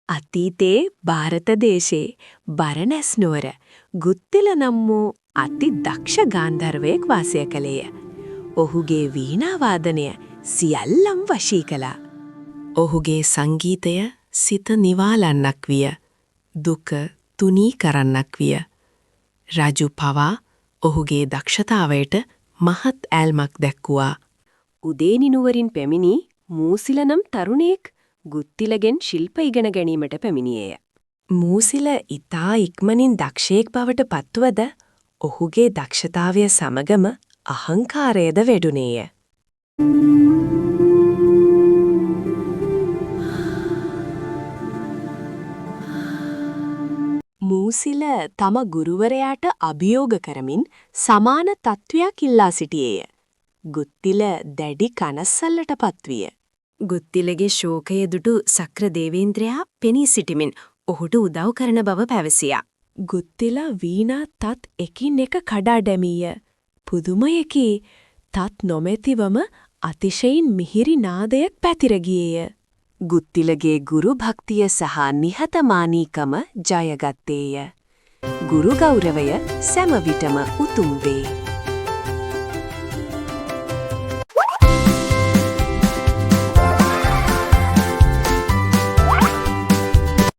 අතීතයේ ಭಾರತ දේශේ බරණැස් නුවර ගුත්තිල නම් වූ අති දක්ෂ ගාන්ධර්වයෙක් වාසය කළේය. ඔහුගේ වීණා වාදනය සියල්ලම් වශී කළා. ඔහුගේ සංගීතය සිත නිවාලන්නක් විය. දුක තුනී කරන්නක් විය. රජු පවා ඔහුගේ දක්ෂතාවයට මහත් ඈල්මක් දැක්වුවා. උදේනි නුවරින් පැමිණි මූසිල නම් තරුණයෙක් ගුත්තිලගෙන් ශිල්ප ඉගෙන ගැනීමට පැමිණියේය. මූසිල ඉතා ඉක්මනින් දක්ෂයෙක් බවට පත්වද ඔහුගේ දක්ෂතාවය සමගම අහංකාරයද වැඩුණේය. මූසිල තම ගුරුවරයාට අභියෝග කරමින් සමාන තත්ත්වයක් ඉල්ලා සිටියේය. ගුත්තිල දැඩි කනස්සල්ලට පත්විය. ගුත්තිලගේ ශෝකය දුටු සක්‍ර දේවේන්ද්‍රයා පෙනී සිටිමින් ඔහුට උදව් කරන බව පැවසියා. ගුත්තිල වීණා තත් එකින් එක කඩා දැමීය. පුදුමයකි තත් නොමැතිවම අතිශයින් මිහිරි නාදයක් පැතිර ගියේය. ගුත්තිලගේ ගුරු භක්තිය සහ නිහතමානීකම ජයගත්තේය. ගුරු ගෞරවය සෑම විටම උතුම් වේ.